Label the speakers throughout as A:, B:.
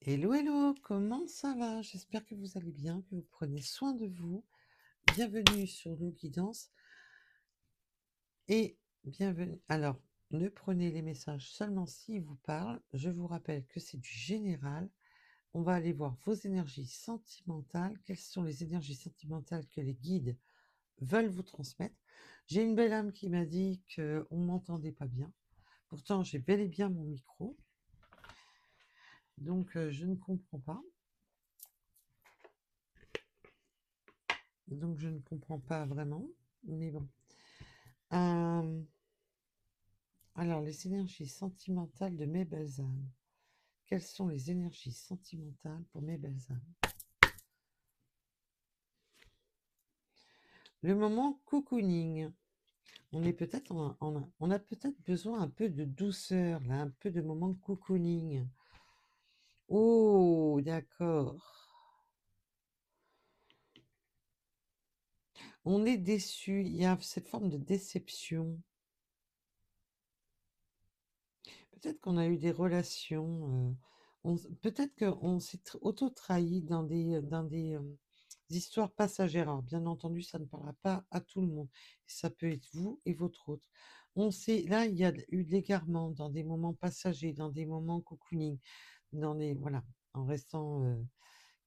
A: Hello, hello, comment ça va? J'espère que vous allez bien, que vous prenez soin de vous. Bienvenue sur le Guidance et bienvenue. Alors, ne prenez les messages seulement s'ils vous parlent. Je vous rappelle que c'est du général. On va aller voir vos énergies sentimentales. Quelles sont les énergies sentimentales que les guides veulent vous transmettre? J'ai une belle âme qui m'a dit qu'on ne m'entendait pas bien. Pourtant, j'ai bel et bien mon micro. Donc, je ne comprends pas. Donc, je ne comprends pas vraiment. Mais bon. Euh, alors, les énergies sentimentales de mes belles âmes. Quelles sont les énergies sentimentales pour mes belles âmes? Le moment cocooning. On est peut-être on a peut-être besoin un peu de douceur, là, un peu de moment cocooning. Oh, d'accord. On est déçu. Il y a cette forme de déception. Peut-être qu'on a eu des relations. Peut-être qu'on s'est auto-trahi dans des histoires passagères. Alors, bien entendu, ça ne parlera pas à tout le monde. Ça peut être vous et votre autre. Là, il y a eu de l'égarement dans des moments passagers, dans des moments cocooning, voilà, en restant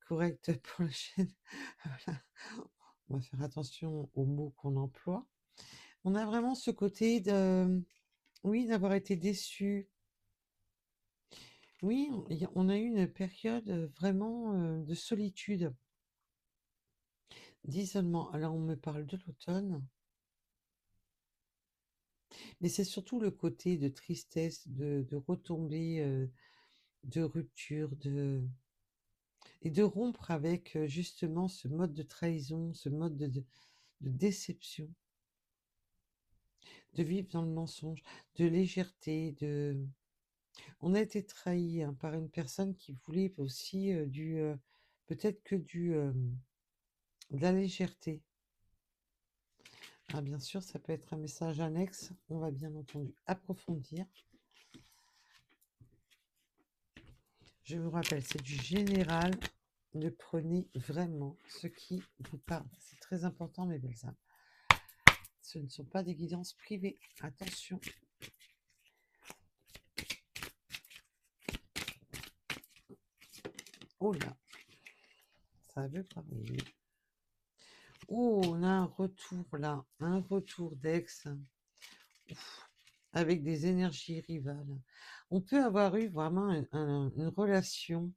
A: correct pour la chaîne. Voilà. On va faire attention aux mots qu'on emploie. On a vraiment ce côté oui, d'avoir été déçu. Oui, on a eu une période vraiment de solitude, d'isolement. Alors, on me parle de l'automne, mais c'est surtout le côté de tristesse, de retombée, de rupture, et de rompre avec justement ce mode de trahison, ce mode de déception, de vivre dans le mensonge, de légèreté, On a été trahi hein, par une personne qui voulait aussi peut-être que de la légèreté. Ah, bien sûr, ça peut être un message annexe. On va bien entendu approfondir. Je vous rappelle, c'est du général. Ne prenez vraiment ce qui vous parle. C'est très important, mes belles âmes. Ce ne sont pas des guidances privées. Attention. Oh là, ça veut parler. Oh, on a un retour là. Un retour d'ex. Avec des énergies rivales. On peut avoir eu vraiment une relation.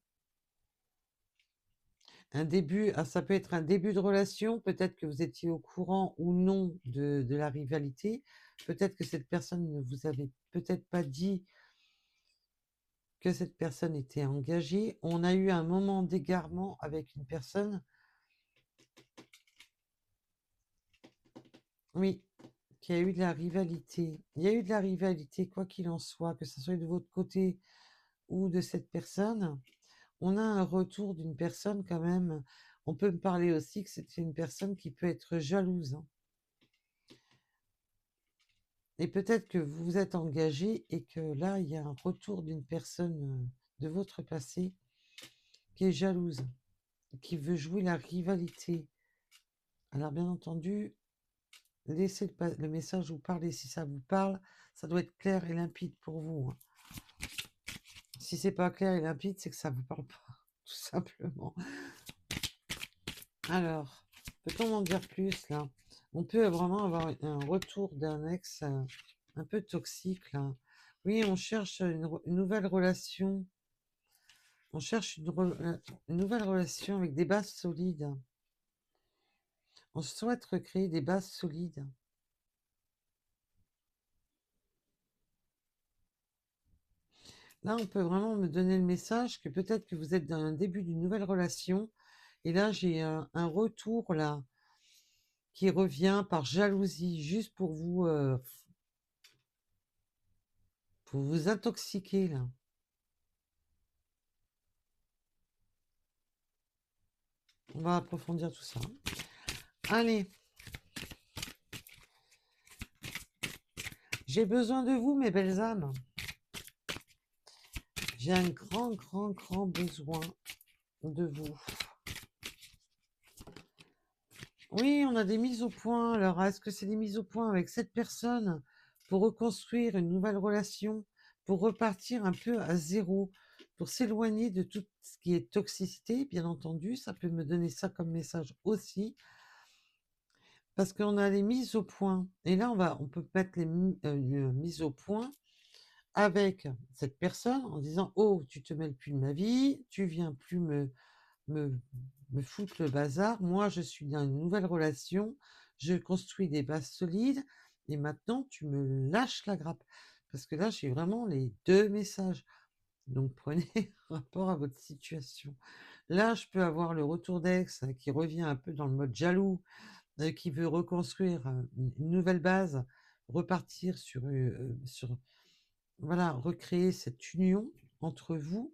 A: Un début, ça peut être un début de relation, peut-être que vous étiez au courant ou non de la rivalité, peut-être que cette personne ne vous avait peut-être pas dit que cette personne était engagée. On a eu un moment d'égarement avec une personne, oui, qui a eu de la rivalité. Il y a eu de la rivalité, quoi qu'il en soit, que ce soit de votre côté ou de cette personne. On a un retour d'une personne quand même. On peut me parler aussi que c'est une personne qui peut être jalouse, hein. Et peut-être que vous vous êtes engagé et que là, il y a un retour d'une personne de votre passé qui est jalouse, qui veut jouer la rivalité. Alors bien entendu, laissez le message vous parler. Si ça vous parle, ça doit être clair et limpide pour vous, hein. Si c'est pas clair et limpide, c'est que ça vous parle pas, tout simplement. Alors, peut-on en dire plus là? On peut vraiment avoir un retour d'un ex un peu toxique là. Oui, on cherche une nouvelle relation. On cherche une nouvelle relation avec des bases solides. On souhaite recréer des bases solides. Là, on peut vraiment me donner le message que peut-être que vous êtes dans un début d'une nouvelle relation. Et là, j'ai un retour là qui revient par jalousie, juste pour vous intoxiquer là. On va approfondir tout ça. Allez, j'ai besoin de vous, mes belles âmes. J'ai un grand, grand, grand besoin de vous. Oui, on a des mises au point. Alors, est-ce que c'est des mises au point avec cette personne pour reconstruire une nouvelle relation, pour repartir un peu à zéro, pour s'éloigner de tout ce qui est toxicité, bien entendu, ça peut me donner ça comme message aussi, parce qu'on a les mises au point. Et là, on peut mettre les mises au point avec cette personne en disant, oh, tu te mêles plus de ma vie, tu viens plus me, me foutre le bazar. Moi, je suis dans une nouvelle relation, je construis des bases solides, et maintenant, tu me lâches la grappe. Parce que là, j'ai vraiment les deux messages. Donc, prenez rapport à votre situation. Là, je peux avoir le retour d'ex qui revient un peu dans le mode jaloux, qui veut reconstruire une nouvelle base, repartir sur voilà, recréer cette union entre vous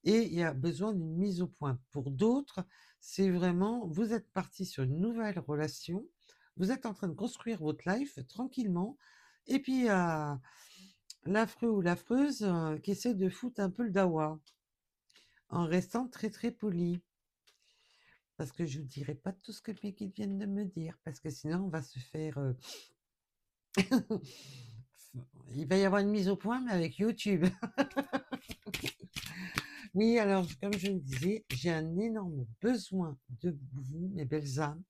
A: et il y a besoin d'une mise au point. Pour d'autres, c'est vraiment, vous êtes parti sur une nouvelle relation, vous êtes en train de construire votre life tranquillement, et puis il y a l'affreux ou l'affreuse qui essaie de foutre un peu le dawa en restant très très poli. Parce que je vous dirai pas tout ce que mes guides viennent de me dire, parce que sinon on va se faire... il va y avoir une mise au point, mais avec YouTube. Oui, alors, comme je le disais, j'ai un énorme besoin de vous, mes belles âmes.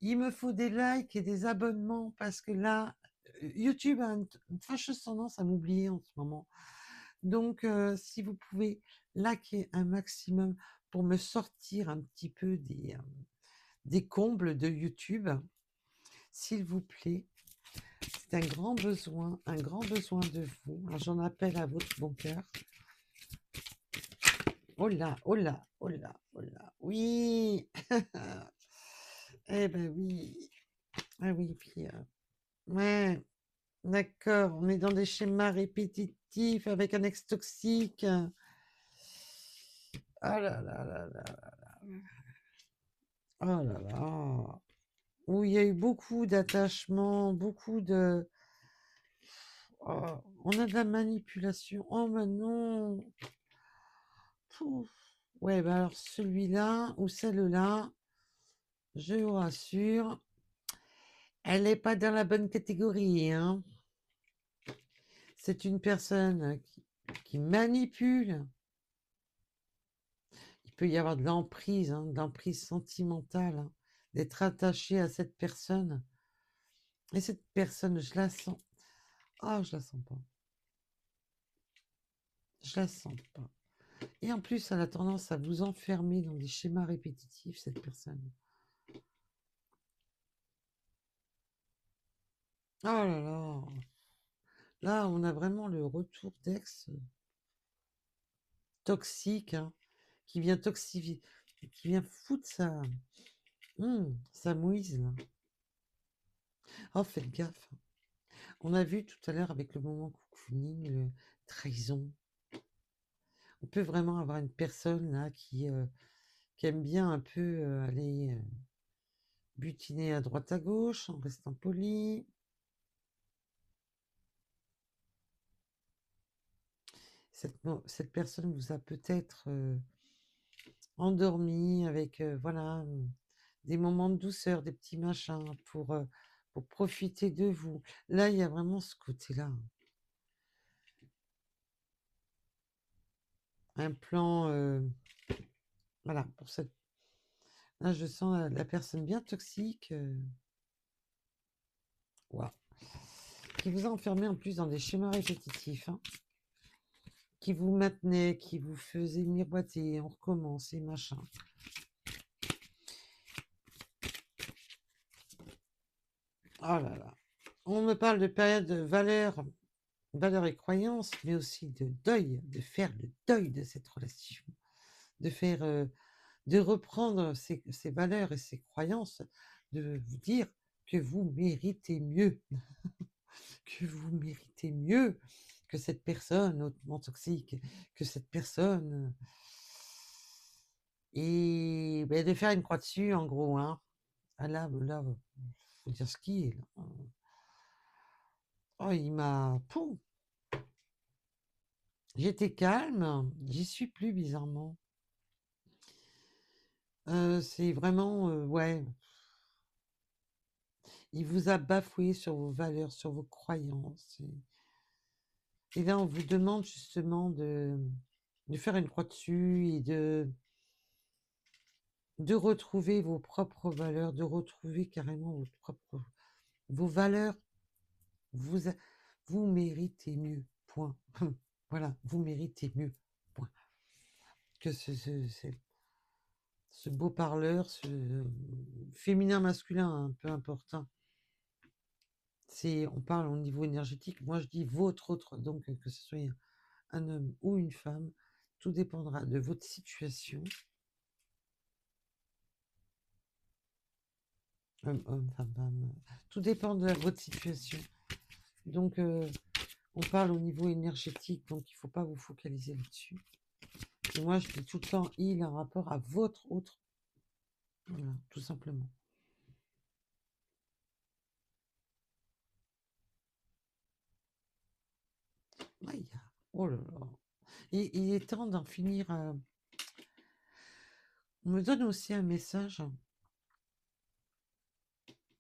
A: Il me faut des likes et des abonnements parce que là, YouTube a une fâcheuse tendance à m'oublier en ce moment. Donc, si vous pouvez liker un maximum pour me sortir un petit peu des combles de YouTube, s'il vous plaît. C'est un grand besoin de vous. Alors, j'en appelle à votre bon cœur. Oh là, oh là, oh là, oh là. Oui. Eh ben oui. Ah oui, puis ouais, d'accord. On est dans des schémas répétitifs avec un ex toxique. Ah là là là là là. Oh là là. Où il y a eu beaucoup d'attachement, beaucoup de... Oh, on a de la manipulation. Oh mais non. Pouf. Ouais, bah alors celui-là ou celle-là, je vous rassure, elle n'est pas dans la bonne catégorie, hein. C'est une personne qui manipule. Il peut y avoir de l'emprise, hein, de l'emprise sentimentale, hein, d'être attaché à cette personne. Et cette personne, je la sens. Ah, je la sens pas. Je la sens pas. Et en plus, elle a tendance à vous enfermer dans des schémas répétitifs, cette personne. Oh là là. Là, on a vraiment le retour d'ex toxique, hein, qui vient toxifier, qui vient foutre sa mouise, là. Oh, faites gaffe. On a vu tout à l'heure avec le moment cocooning, le trahison. On peut vraiment avoir une personne là qui aime bien un peu aller butiner à droite à gauche en restant poli. Cette personne vous a peut-être endormi avec voilà des moments de douceur, des petits machins pour profiter de vous. Là, il y a vraiment ce côté-là. Un plan, voilà, pour cette... Là, je sens la personne bien toxique. Waouh. Qui vous a enfermé en plus dans des schémas répétitifs, hein, qui vous maintenaient, qui vous faisaient miroiter, on recommence et machin. Oh là là. On me parle de période de valeurs et croyances, mais aussi de deuil, de faire le deuil de cette relation, de faire, de reprendre ces valeurs et ces croyances, de vous dire que vous méritez mieux, que vous méritez mieux que cette personne hautement toxique, que cette personne... Et ben, de faire une croix dessus, en gros, hein. Ah là, faut dire ce qui est, là. Oh, il m'a... Pouh. J'étais calme, j'y suis plus bizarrement. C'est vraiment, ouais, il vous a bafoué sur vos valeurs, sur vos croyances et là, on vous demande justement de faire une croix dessus et de retrouver vos propres valeurs, de retrouver carrément vos valeurs. Vous a vous méritez mieux, point. Voilà, vous méritez mieux, point. Que ce beau parleur, ce féminin, masculin, hein, peu importe, hein. C'est on parle au niveau énergétique. Moi, je dis votre autre, donc que ce soit un homme ou une femme, tout dépendra de votre situation. Homme, femme, femme, tout dépend de votre situation. Donc, on parle au niveau énergétique, donc il faut pas vous focaliser là-dessus. Et moi, je dis tout le temps, il a un rapport à votre autre. Voilà, tout simplement. Aïe, oh là là. Et il est temps d'en finir. On me donne aussi un message.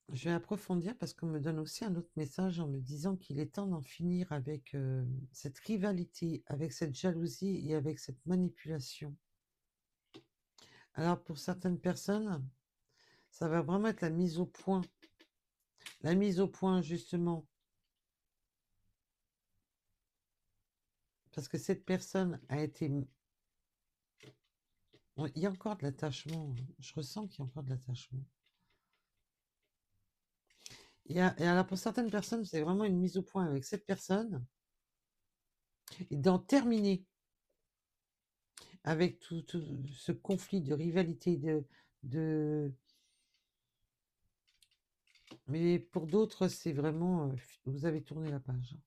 A: Je vais approfondir parce qu'on me donne aussi un autre message en me disant qu'il est temps d'en finir avec cette rivalité, avec cette jalousie et avec cette manipulation. Alors pour certaines personnes, ça va vraiment être la mise au point. La mise au point justement. Parce que cette personne a été... Il y a encore de l'attachement. Je ressens qu'il y a encore de l'attachement. Et alors pour certaines personnes, c'est vraiment une mise au point avec cette personne et d'en terminer avec tout ce conflit de rivalité, de... Mais pour d'autres, c'est vraiment... vous avez tourné la page.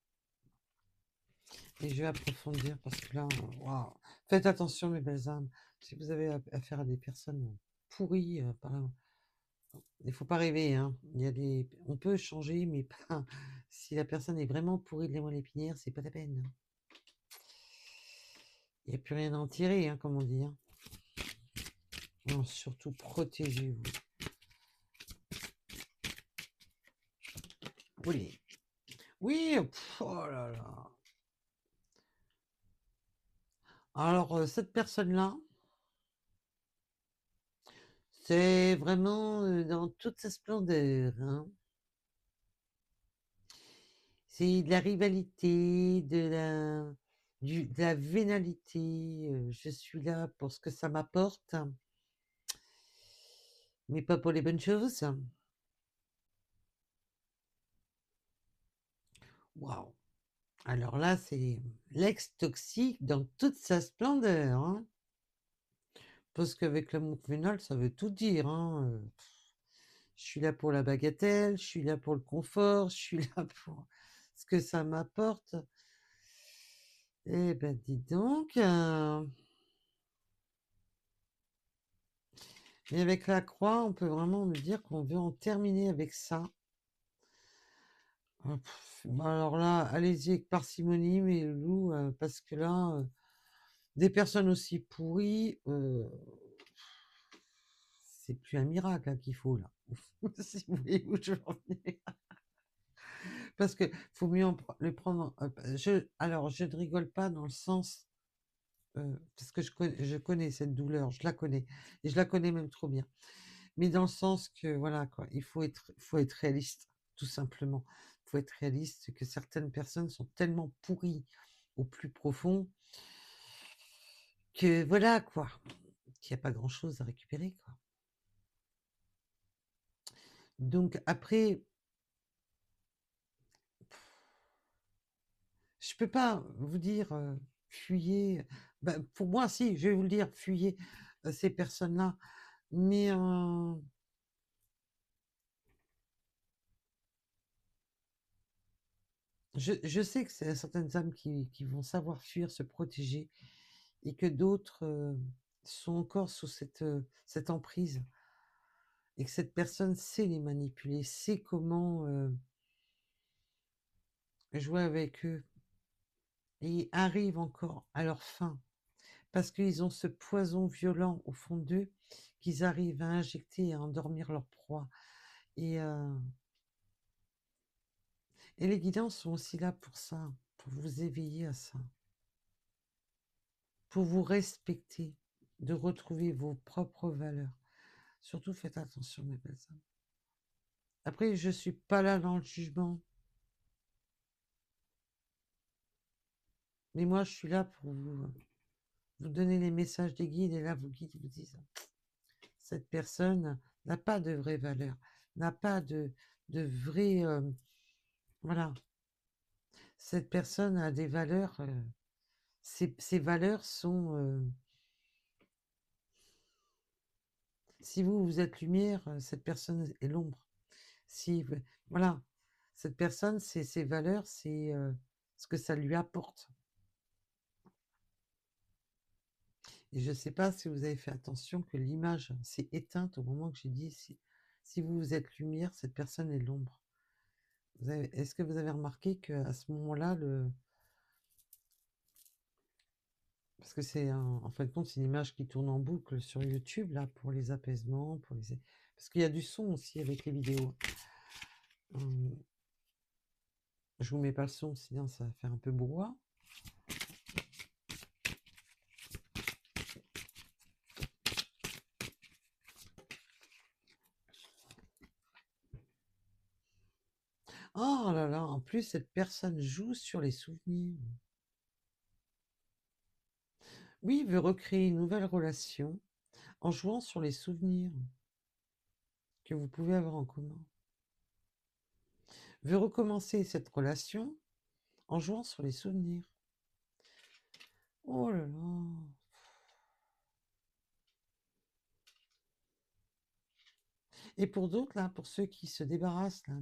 A: Et je vais approfondir parce que là, waouh. Faites attention, mes belles âmes. Si vous avez affaire à des personnes pourries, il faut pas rêver, hein. Il y a des... On peut changer, mais pas... Si la personne est vraiment pourrie de l'émois l'épinière, c'est pas la peine. Il n'y a plus rien à en tirer, hein, comme on dit, hein. Non, surtout protégez-vous. Oui. Oui, oh là là. Alors, cette personne-là, c'est vraiment dans toute sa splendeur, hein. C'est de la rivalité, de la vénalité. Je suis là pour ce que ça m'apporte, mais pas pour les bonnes choses. Waouh. Alors là, c'est l'ex toxique dans toute sa splendeur, hein. Parce qu'avec l'amour vénal, ça veut tout dire, hein. Je suis là pour la bagatelle, je suis là pour le confort, je suis là pour ce que ça m'apporte. Eh ben, dis donc. Et avec la croix, on peut vraiment me dire qu'on veut en terminer avec ça. Bon, alors là, allez-y avec parcimonie, mais le loup, parce que là, des personnes aussi pourries, c'est plus un miracle hein, qu'il faut là. Si vous voyez où je veux en venir. Parce que faut mieux le prendre. Alors, je ne rigole pas dans le sens, parce que je connais cette douleur, je la connais, et je la connais même trop bien. Mais dans le sens que, voilà, quoi, faut être réaliste, tout simplement. Il faut être réaliste que certaines personnes sont tellement pourries au plus profond que, voilà, quoi, qu'il n'y a pas grand-chose à récupérer, quoi. Donc, après, je peux pas vous dire, fuyez. Ben, pour moi, si, je vais vous le dire, fuyez ces personnes-là. Mais je sais que c'est certaines âmes qui vont savoir fuir, se protéger, et que d'autres sont encore sous cette emprise, et que cette personne sait les manipuler, sait comment jouer avec eux. et arrivent encore à leur fin, parce qu'ils ont ce poison violent au fond d'eux qu'ils arrivent à injecter et à endormir leur proie. Et, euh, et les guidances sont aussi là pour ça, pour vous éveiller à ça, pour vous respecter, de retrouver vos propres valeurs. Surtout faites attention, mes belles âmes. Après, je suis pas là dans le jugement, mais moi, je suis là pour vous donner les messages des guides, et là, vos guides vous disent, cette personne n'a pas de vraie valeur, n'a pas de vraie... voilà, cette personne a des valeurs, ces valeurs sont... si vous, vous êtes lumière, cette personne est l'ombre. Si, voilà, cette personne, c'est ses valeurs, c'est ce que ça lui apporte. Et je ne sais pas si vous avez fait attention que l'image s'est éteinte au moment que j'ai dit si vous, vous êtes lumière, cette personne est l'ombre. Est-ce que vous avez remarqué qu'à ce moment-là, parce que c'est en fin de compte, c'est une image qui tourne en boucle sur YouTube, là, pour les apaisements, parce qu'il y a du son aussi avec les vidéos. Je vous mets pas le son, sinon ça va faire un peu brouhaha. Oh là là, en plus, cette personne joue sur les souvenirs. Oui, il veut recréer une nouvelle relation en jouant sur les souvenirs que vous pouvez avoir en commun. Veut recommencer cette relation en jouant sur les souvenirs. Oh là là. Et pour d'autres, là, pour ceux qui se débarrassent là,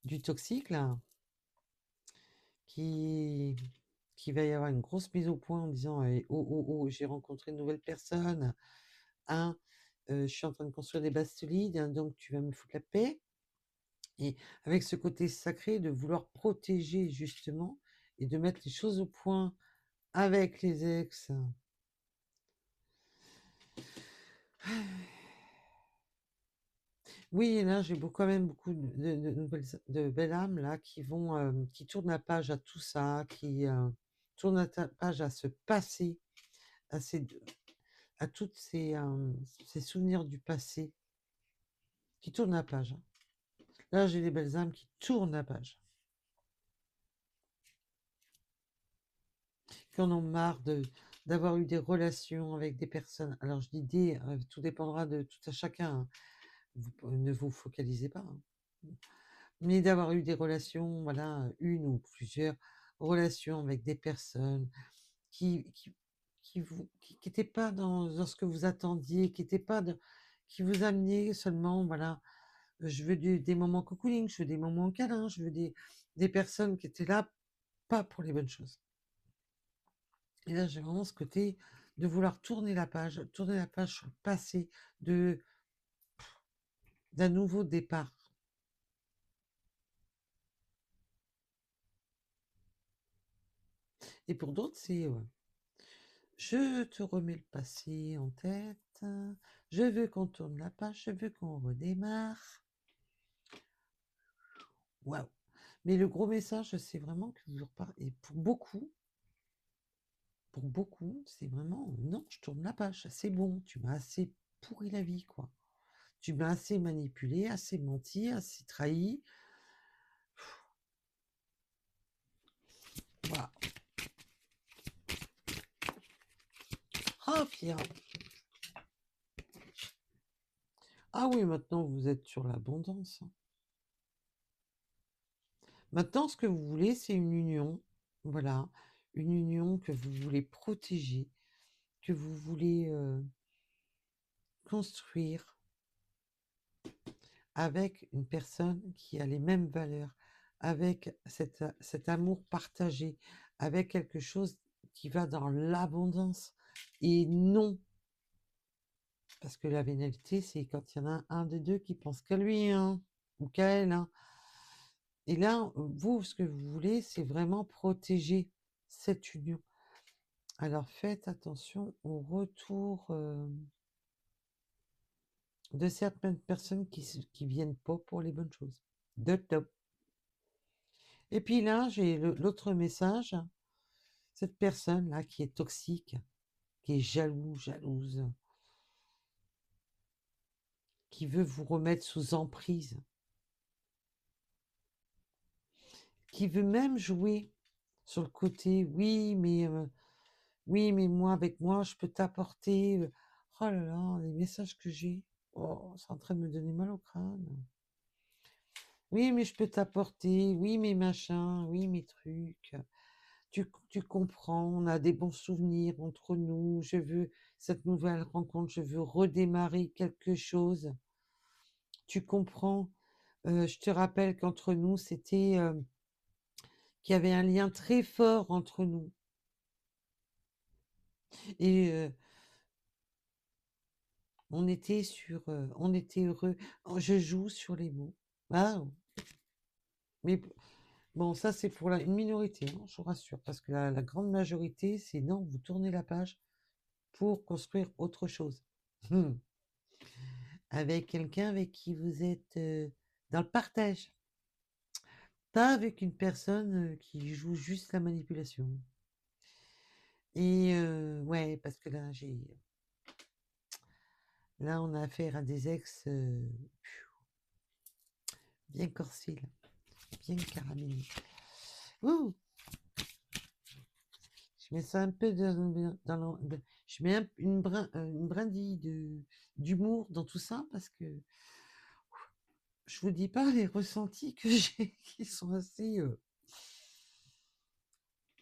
A: du toxique, là, qui, qui va y avoir une grosse mise au point en disant oh, oh, oh, j'ai rencontré une nouvelle personne, hein, je suis en train de construire des bases solides, hein, donc tu vas me foutre la paix. Et avec ce côté sacré de vouloir protéger justement et de mettre les choses au point avec les ex. Oui, et là j'ai quand même beaucoup de belles âmes là qui vont qui tournent la page à tout ça, qui tournent la page à ce passé, à à toutes ces souvenirs du passé, qui tournent la page, hein. Là j'ai des belles âmes qui tournent la page, qui en ont marre d'avoir eu des relations avec des personnes. Alors je dis tout dépendra de tout à chacun, hein. Ne vous focalisez pas, hein. Mais d'avoir eu des relations, voilà, une ou plusieurs relations avec des personnes qui qui qui étaient pas dans ce que vous attendiez, qui étaient pas qui vous amenaient seulement, voilà, je veux des moments cocooning, je veux des moments câlins, je veux des personnes qui étaient là, pas pour les bonnes choses. Et là, j'ai vraiment ce côté de vouloir tourner la page sur le passé, de d'un nouveau départ. Et pour d'autres, c'est je te remets le passé en tête, je veux qu'on tourne la page, je veux qu'on redémarre. Waouh! Mais le gros message, c'est vraiment que vous repartez. Et pour beaucoup, c'est vraiment non, je tourne la page, c'est bon, tu m'as assez pourri la vie, quoi. Tu m'as assez manipulé, assez menti, assez trahi. Voilà. Ah, Pierre. Ah oui, maintenant vous êtes sur l'abondance, hein. Maintenant, ce que vous voulez, c'est une union. Voilà. Une union que vous voulez protéger, que vous voulez construire avec une personne qui a les mêmes valeurs, avec cet amour partagé, avec quelque chose qui va dans l'abondance et non, parce que la vénalité, c'est quand il y en a un des deux qui pense qu'à lui, hein, ou qu'à elle, hein. Et là, vous, ce que vous voulez, c'est vraiment protéger cette union. Alors faites attention au retour de certaines personnes qui viennent pas pour les bonnes choses. De top. Et puis là, j'ai l'autre message. Cette personne-là qui est toxique, qui est jalouse, qui veut vous remettre sous emprise, qui veut même jouer sur le côté, oui, mais moi, avec moi, je peux t'apporter. Oh là là, les messages que j'ai. Oh, c'est en train de me donner mal au crâne. Oui, mais je peux t'apporter. Oui, mais machin. Oui, mes trucs. Tu comprends, on a des bons souvenirs entre nous. Je veux cette nouvelle rencontre. Je veux redémarrer quelque chose. Tu comprends. Je te rappelle qu'entre nous, qu'il y avait un lien très fort entre nous. Et on était heureux. Oh, je joue sur les mots. Ah, mais bon, ça c'est pour une minorité, hein, je vous rassure, parce que la grande majorité, c'est non, vous tournez la page pour construire autre chose. Avec quelqu'un avec qui vous êtes dans le partage, pas avec une personne qui joue juste la manipulation. Et ouais, parce que là, on a affaire à des ex bien corsés, là, bien caramélés. Ouh, je mets ça un peu je mets une brindille d'humour dans tout ça parce que je vous dis pas les ressentis que j'ai qui sont assez.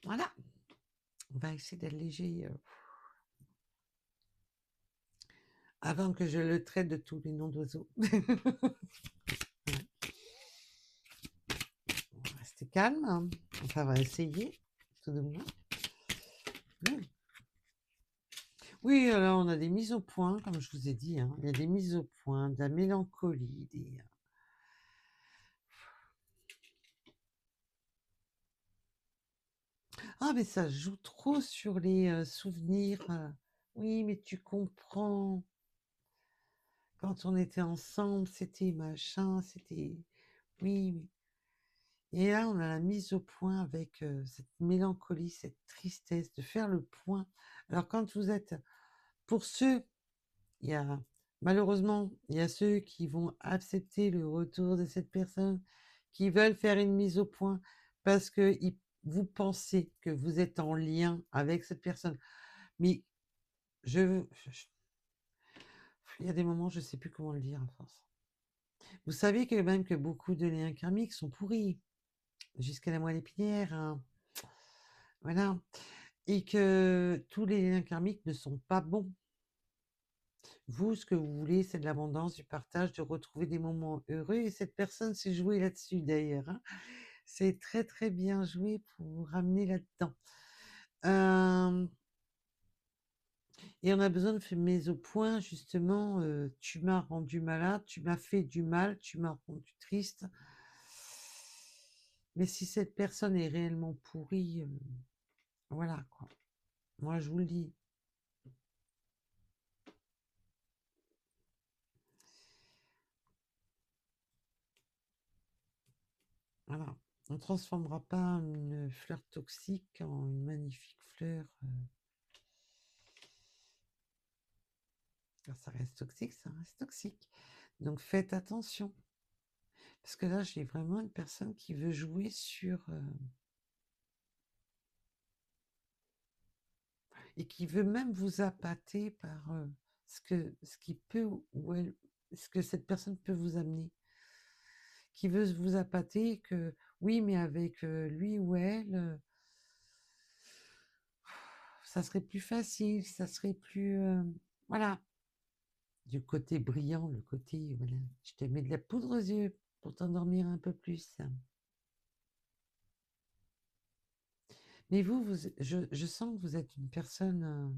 A: Voilà, on va essayer d'alléger avant que je le traite de tous les noms d'oiseaux. On va rester calme, hein. Enfin, on va essayer, tout de même. Oui, alors on a des mises au point, comme je vous ai dit, hein. Il y a des mises au point, de la mélancolie, Ah, mais ça joue trop sur les souvenirs. Oui, mais tu comprends. Quand on était ensemble, c'était machin, c'était. Oui, et là, on a la mise au point avec cette mélancolie, cette tristesse, de faire le point. Alors, quand vous êtes. Pour ceux, il y a. Malheureusement, il y a ceux qui vont accepter le retour de cette personne, qui veulent faire une mise au point parce que vous pensez que vous êtes en lien avec cette personne. Mais il y a des moments, je ne sais plus comment le dire à force. Vous savez que même que beaucoup de liens karmiques sont pourris, jusqu'à la moelle épinière, hein. Voilà. Et que tous les liens karmiques ne sont pas bons. Vous, ce que vous voulez, c'est de l'abondance, du partage, de retrouver des moments heureux. Et cette personne s'est jouée là-dessus, d'ailleurs, hein. C'est très, très bien joué pour vous ramener là-dedans. Et on a besoin de faire mise au point, justement. Tu m'as rendu malade, tu m'as fait du mal, tu m'as rendu triste. Mais si cette personne est réellement pourrie, voilà quoi. Moi, je vous le dis. Voilà. On ne transformera pas une fleur toxique en une magnifique fleur. Ça reste toxique, ça reste toxique. Donc faites attention. Parce que là, j'ai vraiment une personne qui veut jouer sur. Et qui veut même vous appâter par ce qui peut ou ce que cette personne peut vous amener. Qui veut vous appâter que oui, mais avec lui ou elle, ça serait plus facile, ça serait plus. Voilà. Du côté brillant, le côté. Voilà. Je te mets de la poudre aux yeux pour t'endormir un peu plus. Mais je sens que vous êtes une personne.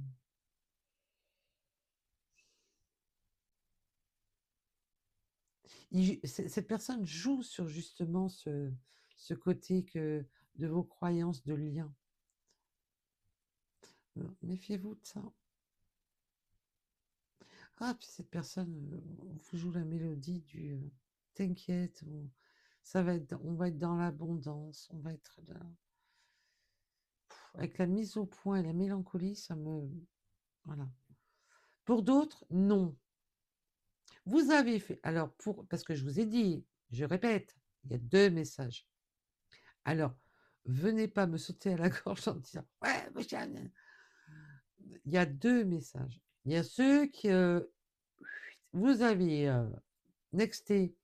A: Cette personne joue sur justement ce côté de vos croyances de lien. Méfiez-vous de ça. Ah, puis cette personne vous joue la mélodie du t'inquiète, on va être dans l'abondance, on va être là. Avec la mise au point et la mélancolie, ça me. Voilà. Pour d'autres, non. Vous avez fait. Alors, parce que je vous ai dit, je répète, il y a 2 messages. Alors, venez pas me sauter à la gorge en disant ouais, il y a 2 messages. Il y a ceux qui vous avez nexté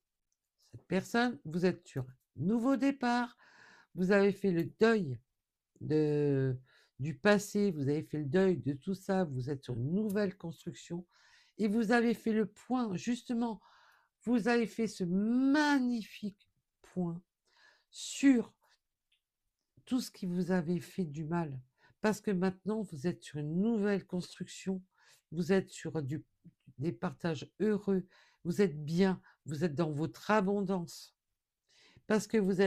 A: cette personne, vous êtes sur un nouveau départ, vous avez fait le deuil de, du passé, vous avez fait le deuil de tout ça, vous êtes sur une nouvelle construction et vous avez fait le point, justement, vous avez fait ce magnifique point sur tout ce qui vous avait fait du mal. Parce que maintenant, vous êtes sur une nouvelle construction, vous êtes sur des partages heureux, vous êtes bien, vous êtes dans votre abondance. Parce que vous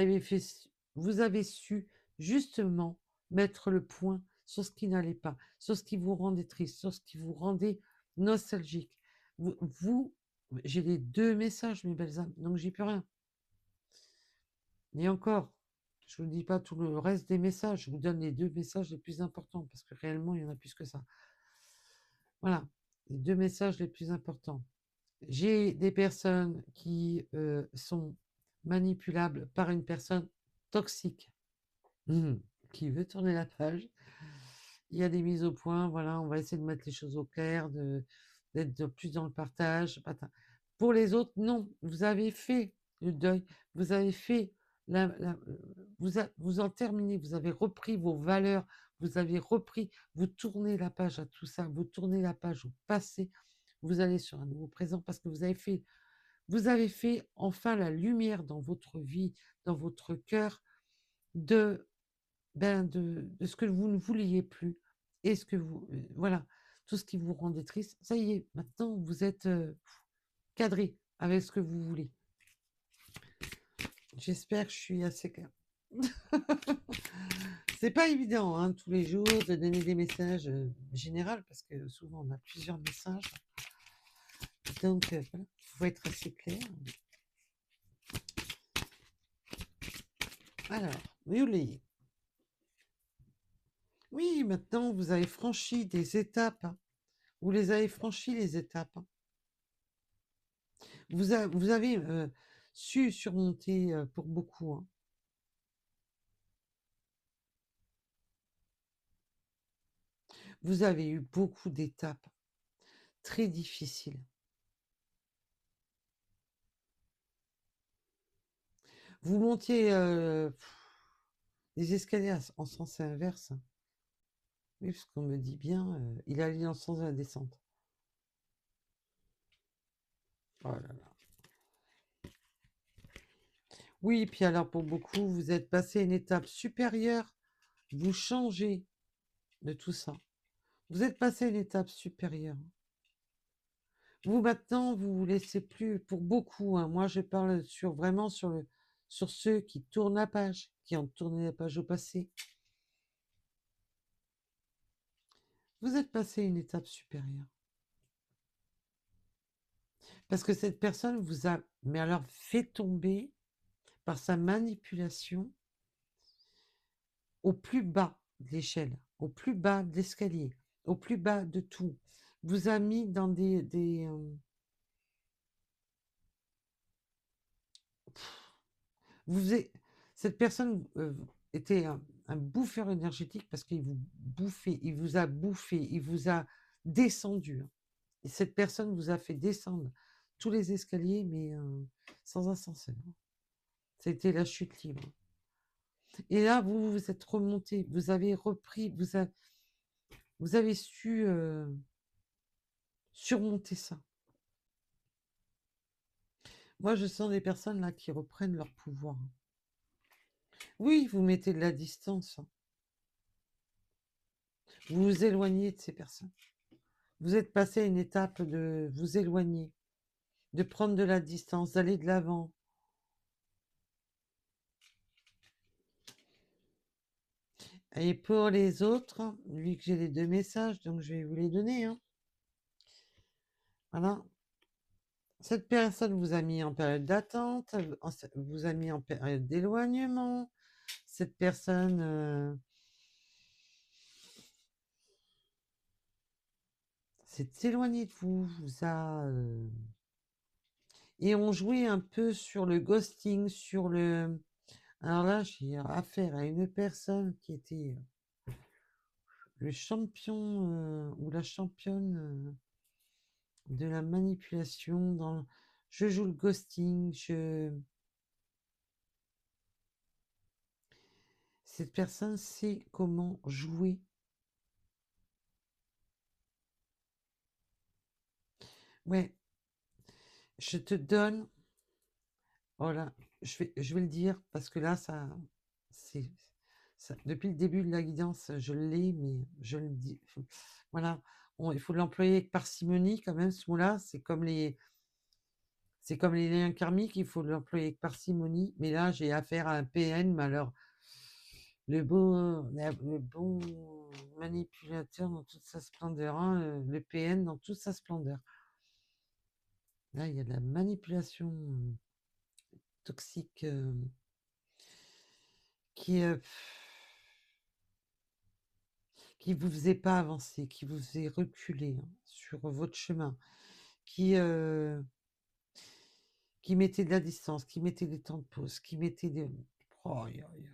A: avez su justement mettre le point sur ce qui n'allait pas, sur ce qui vous rendait triste, sur ce qui vous rendait nostalgique. Vous j'ai les 2 messages, mes belles âmes, donc j'y peux rien. Et encore, je ne vous dis pas tout le reste des messages, je vous donne les 2 messages les plus importants, parce que réellement, il y en a plus que ça. Voilà, les 2 messages les plus importants. J'ai des personnes qui sont manipulables par une personne toxique qui veut tourner la page. Il y a des mises au point, voilà, on va essayer de mettre les choses au clair, d'être plus dans le partage. Pour les autres, non, vous avez fait le deuil, vous avez fait vous en terminez, vous avez repris vos valeurs, vous avez repris, vous tournez la page à tout ça, vous tournez la page au passé, vous allez sur un nouveau présent parce que vous avez fait enfin la lumière dans votre vie, dans votre cœur de de ce que vous ne vouliez plus et ce que vous voilà, tout ce qui vous rendait triste, ça y est, maintenant vous êtes, cadré avec ce que vous voulez. J'espère que je suis assez claire. C'est pas évident, hein, tous les jours de donner des messages, généraux parce que souvent on a plusieurs messages. Donc voilà, faut être assez clair. Alors, Yuli. Oui, maintenant vous avez franchi des étapes, hein. Vous les avez franchies les étapes, hein. Vous avez, su surmonter, pour beaucoup, hein. Vous avez eu beaucoup d'étapes très difficiles. Vous montiez, les escaliers en sens inverse. Oui, parce qu'on me dit bien, il allait dans le sens de la descente. Oh là là. Oui, puis alors pour beaucoup, vous êtes passé à une étape supérieure, vous changez de tout ça. Vous êtes passé à une étape supérieure. Vous maintenant, vous vous laissez plus pour beaucoup, hein, moi je parle vraiment sur ceux qui tournent la page, qui ont tourné la page au passé. Vous êtes passé à une étape supérieure. Parce que cette personne vous a, mais alors, fait tomber par sa manipulation au plus bas de l'échelle, au plus bas de l'escalier, au plus bas de tout. Vous a mis dans cette personne était un bouffeur énergétique parce qu'il vous bouffait, il vous a bouffé, il vous a descendu, hein. Et cette personne vous a fait descendre tous les escaliers, mais sans ascenseur. C'était la chute libre. Et là, vous vous êtes remonté, vous avez repris, vous avez su surmonter ça. Moi, je sens des personnes là qui reprennent leur pouvoir. Oui, vous mettez de la distance, hein. Vous vous éloignez de ces personnes. Vous êtes passé à une étape de vous éloigner. de prendre de la distance, d'aller de l'avant. Et pour les autres, vu que j'ai les deux messages, donc je vais vous les donner, hein. Voilà. Cette personne vous a mis en période d'attente, vous a mis en période d'éloignement. Cette personne s'est éloignée de vous, vous a... Et on jouait un peu sur le ghosting, sur le... Alors là, j'ai affaire à une personne qui était le champion ou la championne de la manipulation dans... Je joue le ghosting, Cette personne sait comment jouer. Ouais, je te donne... Voilà, je vais le dire parce que là, c'est, depuis le début de la guidance, je l'ai, mais je le dis. Voilà, il faut l'employer avec parcimonie quand même, ce mot-là. C'est comme les liens karmiques, il faut l'employer avec parcimonie. Mais là, j'ai affaire à un PN, mais alors, le bon manipulateur dans toute sa splendeur, hein, le PN dans toute sa splendeur. Là, il y a de la manipulation toxique qui vous faisait pas avancer, qui vous faisait reculer hein, sur votre chemin, qui mettait de la distance, qui mettait des temps de pause, qui mettait des... Oh, aïe, aïe, aïe.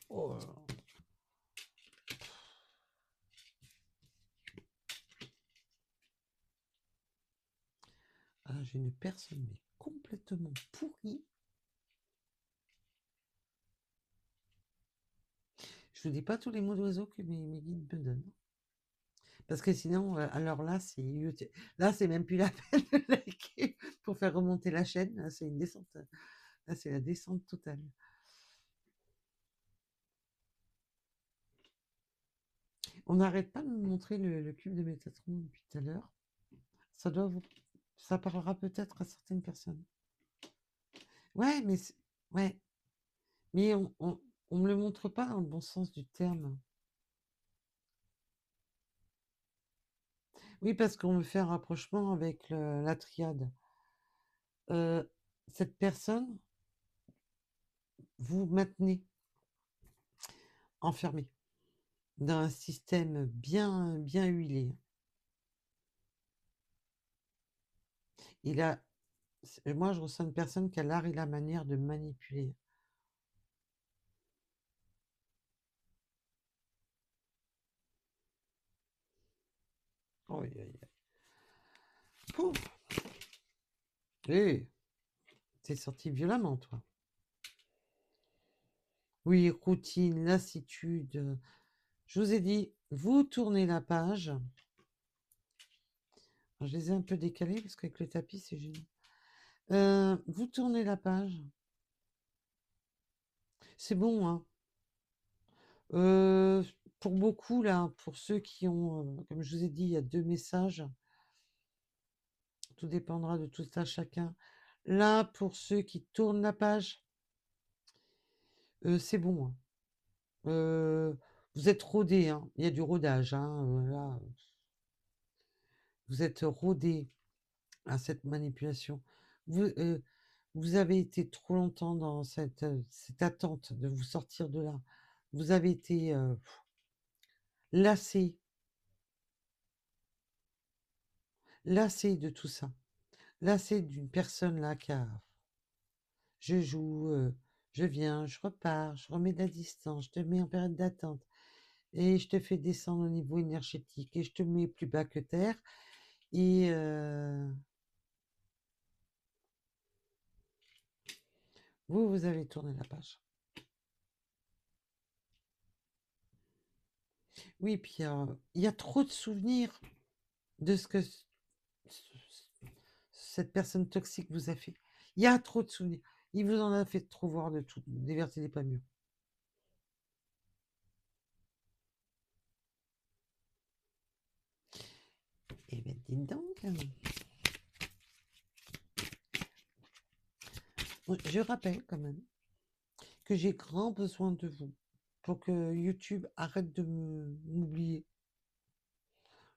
A: Oh là là. Ah, j'ai une personne mais complètement pourrie. Je vous dis pas tous les mots d'oiseau que mes guides me donnent. Parce que sinon, alors là, c'est même plus la peine de liker pour faire remonter la chaîne. Là, c'est une descente. Là, c'est la descente totale. On n'arrête pas de me montrer le cube de Métatron depuis tout à l'heure. Ça parlera peut-être à certaines personnes. Ouais, ouais, mais on me le montre pas dans le bon sens du terme. Oui, parce qu'on me fait un rapprochement avec la triade. Cette personne, vous maintenez enfermé dans un système bien, bien huilé. Moi, je ressens une personne qui a l'art et la manière de manipuler. Oh, aïe, aïe, aïe. Pouf. Eh, t'es sorti violemment, toi. Oui, routine, lassitude. Je vous ai dit, vous tournez la page. Alors, je les ai un peu décalés parce qu'avec le tapis, c'est génial. Vous tournez la page. C'est bon, hein. Euh, pour beaucoup, là, pour ceux qui ont, comme je vous ai dit, il y a deux messages. Tout dépendra de tout ça chacun. Là, pour ceux qui tournent la page, c'est bon, hein. Vous êtes rodés, hein. Il y a du rodage, hein. Là, vous êtes rodés à cette manipulation. Vous avez été trop longtemps dans cette attente de vous sortir de là. Vous avez été lassé, lassé de tout ça. Lassé d'une personne là qui a... Je joue, je viens, je repars, je remets de la distance, je te mets en période d'attente et je te fais descendre au niveau énergétique et je te mets plus bas que terre. Et vous avez tourné la page. Oui, puis il y a trop de souvenirs de ce que cette personne toxique vous a fait. Il y a trop de souvenirs. Il vous en a fait trop voir de tout, des vertes et des pas mûres. Eh bien, dites donc. Je rappelle quand même que j'ai grand besoin de vous pour que YouTube arrête de m'oublier.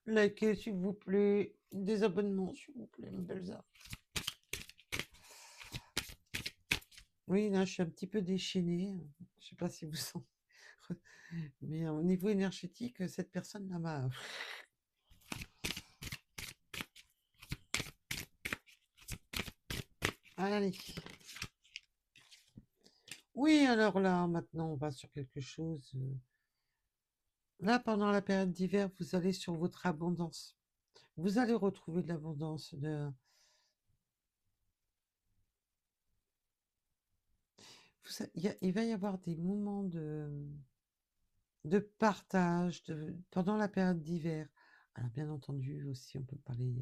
A: Likez, s'il vous plaît. Des abonnements, s'il vous plaît, mes belles âmes. Oui, là, je suis un petit peu déchaînée. Je sais pas si vous sentez. Mais au niveau énergétique, cette personne-là m'a... Allez. Oui, alors là, maintenant, on va sur quelque chose. Là, pendant la période d'hiver, vous allez sur votre abondance. Vous allez retrouver de l'abondance. Il va y avoir des moments de partage pendant la période d'hiver. Alors, bien entendu, aussi, on peut parler.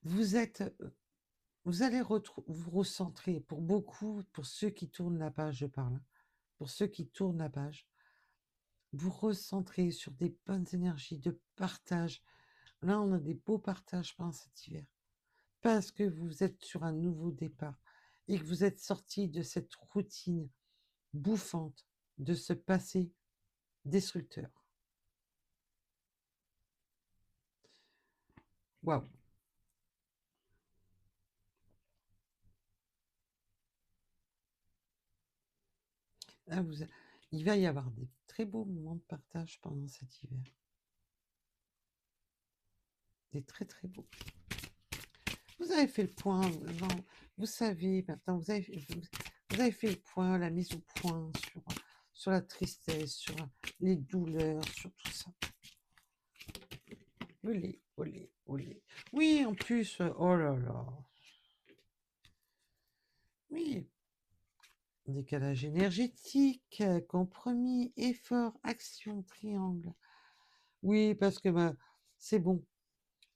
A: Vous êtes, vous allez vous recentrer. Pour beaucoup, pour ceux qui tournent la page, je parle. Pour ceux qui tournent la page, vous recentrez sur des bonnes énergies de partage. Là, on a des beaux partages pendant cet hiver. Parce que vous êtes sur un nouveau départ et que vous êtes sorti de cette routine bouffante, de ce passé destructeur. Waouh! Ah, il va y avoir des très beaux moments de partage pendant cet hiver. Des très très beaux. Vous avez fait le point, vous savez maintenant, vous avez fait le point, la mise au point sur la tristesse, sur les douleurs, sur tout ça. Olé, olé, olé. Oui, en plus, oh là là. Oui, décalage énergétique, compromis, effort, action, triangle. Oui, parce que c'est bon.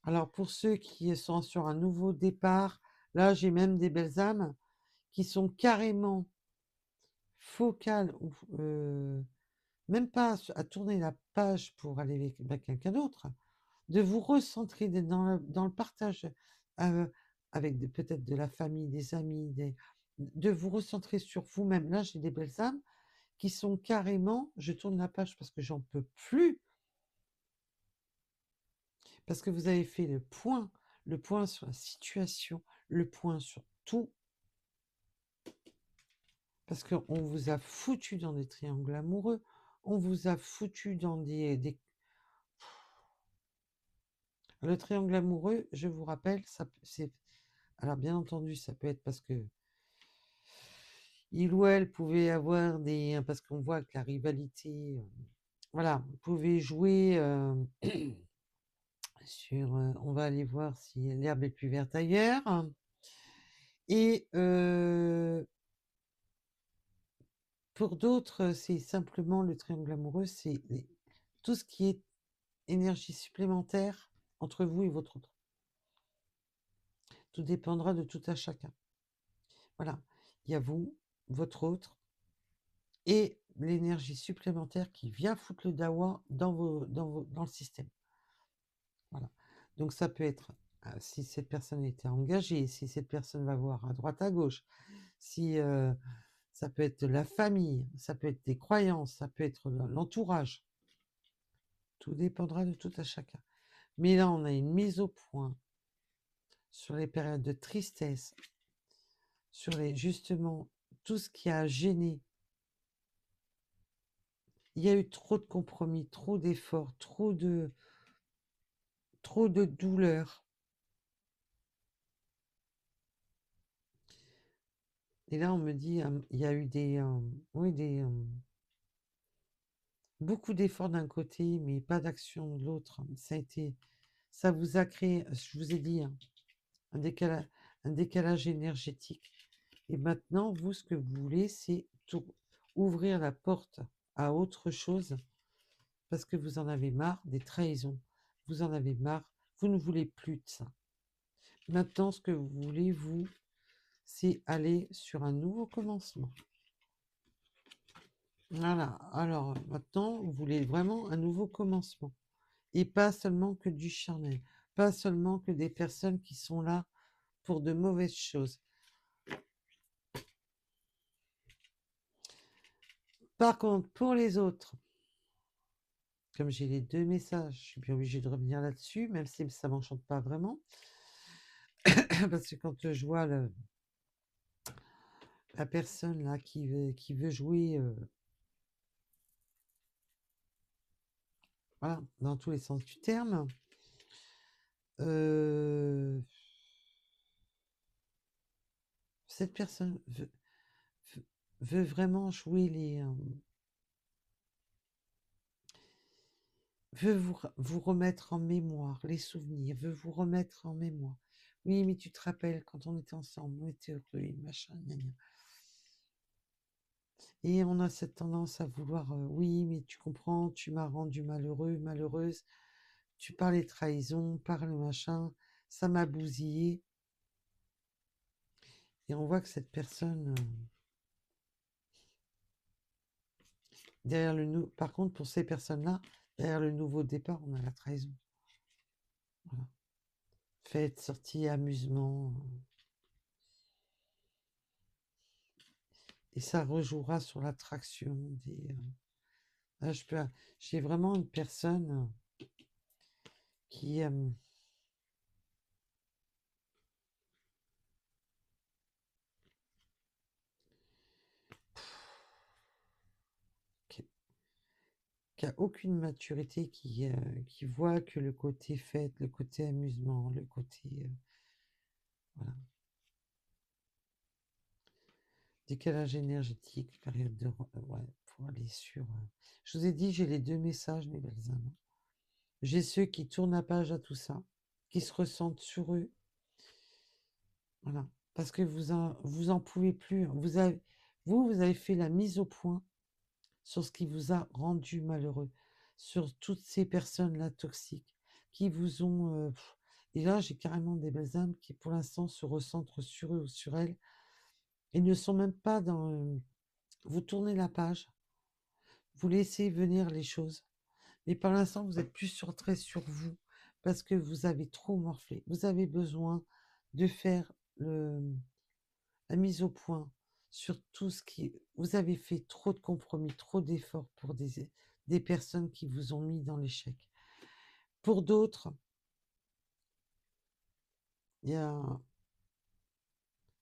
A: Alors pour ceux qui sont sur un nouveau départ, là j'ai même des belles âmes qui sont carrément focales, ou même pas à tourner la page pour aller avec quelqu'un d'autre, de vous recentrer dans le partage euh, avec peut-être de la famille, des amis, de vous recentrer sur vous-même. Là j'ai des belles âmes qui sont carrément, je tourne la page parce que j'en peux plus, parce que vous avez fait le point sur la situation, le point sur tout, parce qu'on vous a foutu dans des triangles amoureux, on vous a foutu dans des... Le triangle amoureux, je vous rappelle, c'est... Alors bien entendu, ça peut être parce que il ou elle pouvait avoir des... Parce qu'on voit que la rivalité... Voilà, vous pouvez jouer... on va aller voir si l'herbe est plus verte ailleurs. Et pour d'autres, c'est simplement le triangle amoureux, c'est tout ce qui est énergie supplémentaire entre vous et votre autre. Tout dépendra de tout à chacun. Voilà, il y a vous, votre autre, et l'énergie supplémentaire qui vient foutre le dawa dans le système. Voilà. Donc ça peut être, si cette personne était engagée, si cette personne va voir à droite à gauche, si ça peut être la famille, ça peut être des croyances, ça peut être l'entourage. Tout dépendra de tout à chacun. Mais là, on a une mise au point sur les périodes de tristesse, sur justement tout ce qui a gêné. Il y a eu trop de compromis, trop d'efforts, trop de douleurs. Et là, on me dit, il y a eu beaucoup d'efforts d'un côté, mais pas d'action de l'autre. Ça vous a créé, je vous ai dit, un décalage énergétique. Et maintenant, vous, ce que vous voulez, c'est ouvrir la porte à autre chose parce que vous en avez marre des trahisons. Vous en avez marre. Vous ne voulez plus de ça. Maintenant, ce que vous voulez, vous, c'est aller sur un nouveau commencement. Voilà. Alors, maintenant, vous voulez vraiment un nouveau commencement. Et pas seulement que du charnel, pas seulement que des personnes qui sont là pour de mauvaises choses. Par contre, pour les autres, comme j'ai les deux messages, je suis bien obligée de revenir là-dessus, même si ça m'enchante pas vraiment. Parce que quand je vois la personne là qui veut jouer, voilà, dans tous les sens du terme, cette personne veut vraiment jouer veut vous remettre en mémoire les souvenirs, veut vous remettre en mémoire. Oui, mais tu te rappelles quand on était ensemble, on était heureux, et machin, gna gna. Et on a cette tendance à vouloir, oui, mais tu comprends, tu m'as rendu malheureux, malheureuse, tu parlais trahison, parle machin, ça m'a bousillé. Et on voit que cette personne, par contre, pour ces personnes-là, derrière le nouveau départ, on a la trahison. Voilà. Fête, sortie, amusement. Et ça rejouera sur l'attraction des. Là, j'ai vraiment une personne qui, qui, qui a aucune maturité, qui voit que le côté fête, le côté amusement, le côté. Voilà. Décalage énergétique, période de. Ouais, pour aller sur. Je vous ai dit, j'ai les deux messages, mes belles âmes. J'ai ceux qui tournent la page à tout ça, qui se ressentent sur eux. Voilà. Parce que vous en pouvez plus. Vous avez fait la mise au point sur ce qui vous a rendu malheureux, sur toutes ces personnes-là toxiques qui vous ont. Et là, j'ai carrément des belles âmes qui, pour l'instant, se recentrent sur eux ou sur elles et ne sont même pas dans. Vous tournez la page, vous laissez venir les choses, mais par l'instant, vous êtes plus centré sur vous parce que vous avez trop morflé. Vous avez besoin de faire la mise au point sur tout ce qui. Vous avez fait trop de compromis, trop d'efforts pour des personnes qui vous ont mis dans l'échec. Pour d'autres, il y a,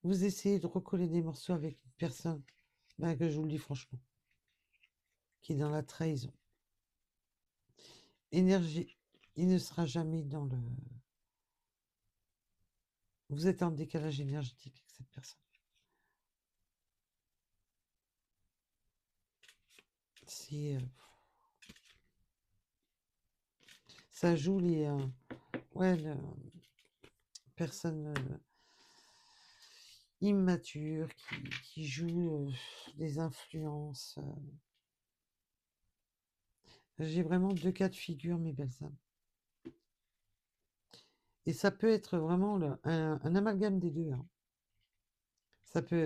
A: vous essayez de recoller des morceaux avec une personne, ben, que je vous le dis franchement, qui est dans la trahison. Énergie, il ne sera jamais dans le. Vous êtes en décalage énergétique avec cette personne. C'est. Ça joue les. Ouais, personne immature qui joue des influences. J'ai vraiment deux cas de figure, mes belles âmes. Et ça peut être vraiment un amalgame des deux, hein.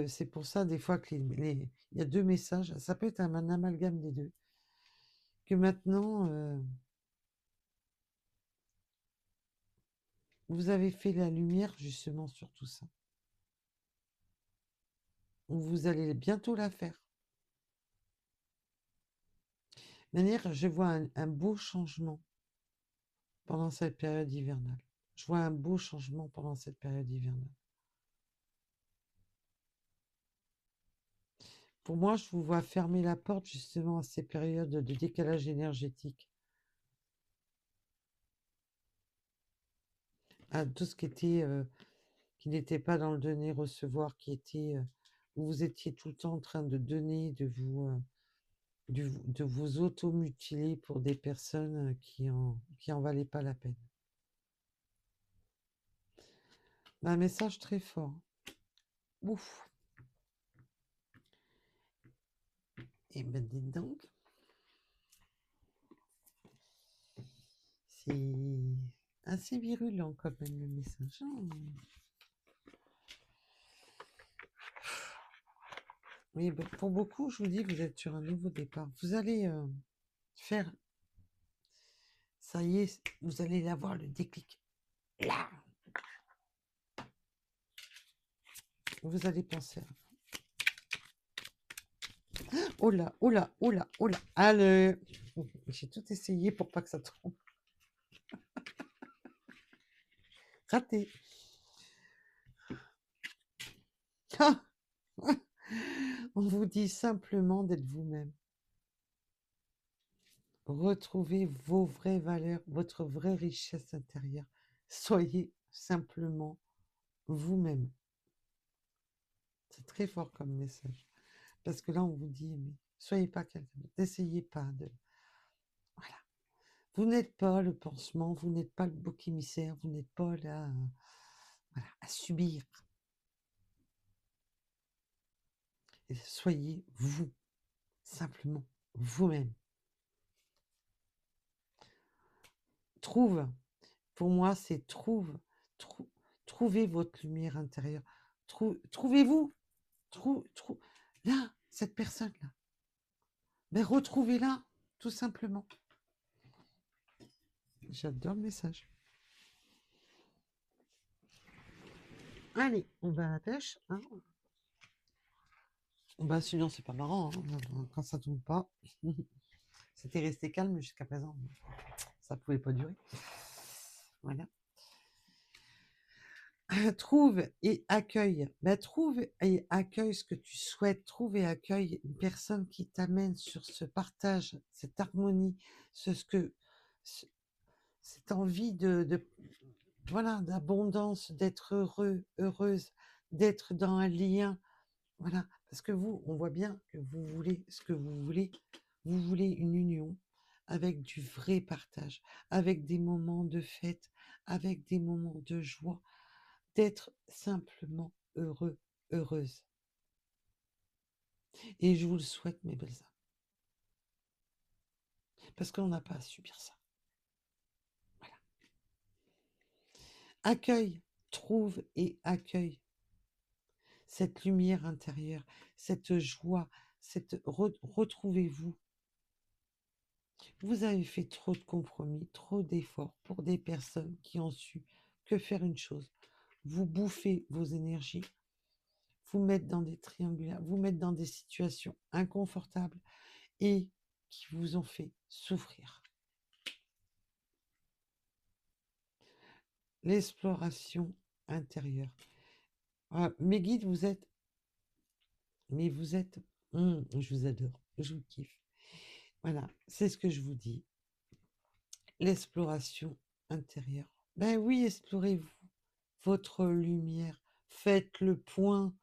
A: C'est pour ça, des fois, il y a deux messages. Ça peut être un amalgame des deux. Que maintenant, vous avez fait la lumière, justement, sur tout ça. Vous allez bientôt la faire. De manière, je vois un beau changement pendant cette période hivernale. Je vois un beau changement pendant cette période hivernale. Pour moi, je vous vois fermer la porte justement à ces périodes de décalage énergétique, à tout ce qui n'était pas dans le donner-recevoir, où vous étiez tout le temps en train de donner, de vous auto-mutiler pour des personnes qui en valaient pas la peine. Un message très fort. Ouf. Et ben dites donc. C'est assez virulent quand même le message. Oui, pour beaucoup, je vous dis, vous êtes sur un nouveau départ. Vous allez faire. Ça y est, vous allez avoir le déclic. Là, vous allez penser. Oh là, oh là, oh là, oh là. Allez, j'ai tout essayé pour pas que ça tombe. Raté. On vous dit simplement d'être vous-même. Retrouvez vos vraies valeurs, votre vraie richesse intérieure. Soyez simplement vous-même. C'est très fort comme message. Parce que là, on vous dit, mais soyez pas quelqu'un d'autre. N'essayez pas de... Voilà. Vous n'êtes pas le pansement, vous n'êtes pas le bouc émissaire, vous n'êtes pas là voilà, à subir. Et soyez vous, simplement vous-même. Trouve, pour moi, c'est trouvez votre lumière intérieure. Trouvez-vous, là, cette personne-là. Mais retrouvez-la, tout simplement. J'adore le message. Allez, on va à la pêche. Hein. Bah, sinon, c'est pas marrant hein, quand ça tombe pas. C'était resté calme jusqu'à présent. Ça pouvait pas durer. Voilà. Trouve et accueille. Bah, trouve et accueille ce que tu souhaites. Trouve et accueille une personne qui t'amène sur ce partage, cette harmonie, cette envie voilà, d'abondance, d'être heureux, heureuse, d'être dans un lien. Voilà, parce que vous, on voit bien que vous voulez ce que vous voulez. Vous voulez une union avec du vrai partage, avec des moments de fête, avec des moments de joie, d'être simplement heureux, heureuse. Et je vous le souhaite, mes belles âmes. Parce qu'on n'a pas à subir ça. Voilà. Accueille, trouve et accueille cette lumière intérieure, cette joie, retrouvez-vous. Vous avez fait trop de compromis, trop d'efforts pour des personnes qui ont su que faire une chose, vous bouffer vos énergies, vous mettre dans des triangulaires, vous mettre dans des situations inconfortables et qui vous ont fait souffrir. L'exploration intérieure. Ah, mes guides, vous êtes, je vous adore, je vous kiffe. Voilà, c'est ce que je vous dis. L'exploration intérieure. Ben oui, explorez-vous votre lumière. Faites le point.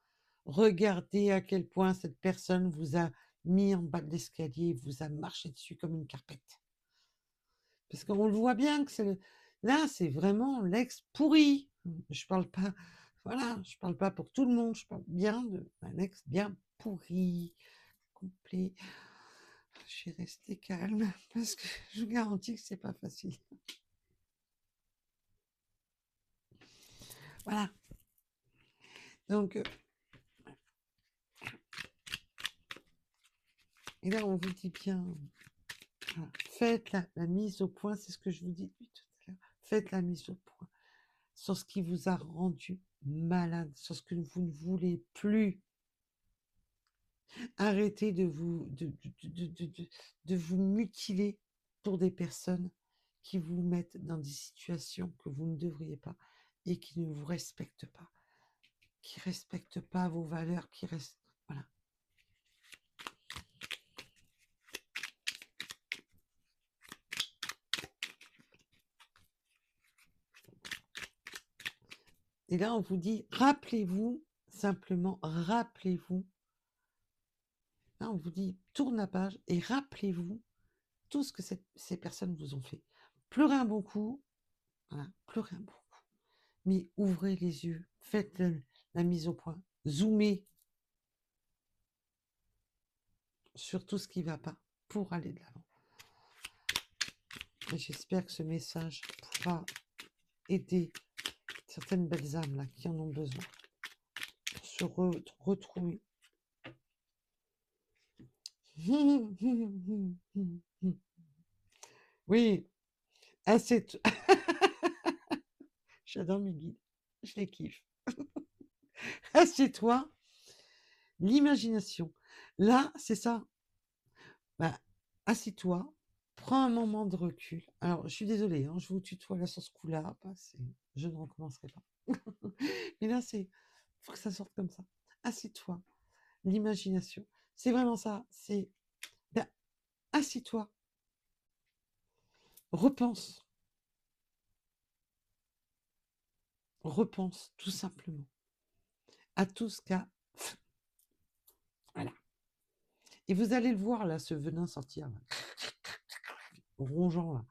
A: Regardez à quel point cette personne vous a mis en bas de l'escalier, vous a marché dessus comme une carpette. Parce qu'on le voit bien que là, c'est vraiment l'ex pourri. Je parle pas, voilà, je parle pas pour tout le monde, je parle bien d'un ex bien pourri, complet. Je vais rester calme parce que je vous garantis que c'est pas facile. Voilà. Donc, et là, on vous dit bien, voilà, faites la mise au point, c'est ce que je vous dis depuis tout à l'heure. Faites la mise au point sur ce qui vous a rendu malade, sur ce que vous ne voulez plus. Arrêtez de vous mutiler pour des personnes qui vous mettent dans des situations que vous ne devriez pas et qui ne vous respectent pas, qui ne respectent pas vos valeurs, qui restent... Voilà. Et là, on vous dit, rappelez-vous, simplement, rappelez-vous. Là, on vous dit, tourne la page et rappelez-vous tout ce que ces personnes vous ont fait. Pleurez un bon coup, voilà, pleurez un bon coup. Mais ouvrez les yeux, faites la mise au point, zoomez sur tout ce qui ne va pas pour aller de l'avant. Et j'espère que ce message pourra aider certaines belles âmes là qui en ont besoin se retrouver. Oui, Assieds-toi. J'adore mes guides, je les kiffe. Assieds-toi, l'imagination. Là, c'est ça. Bah, assieds-toi, prends un moment de recul. Alors, je suis désolée, hein, je vous tutoie là sur ce coup-là, bah, je ne recommencerai pas. Mais là, faut que ça sorte comme ça. Assieds-toi, l'imagination. C'est vraiment ça. Ben, assieds-toi, repense, repense tout simplement à tout ce qu'a. Voilà. Et vous allez le voir là, ce venin sortir, là, rongeant là.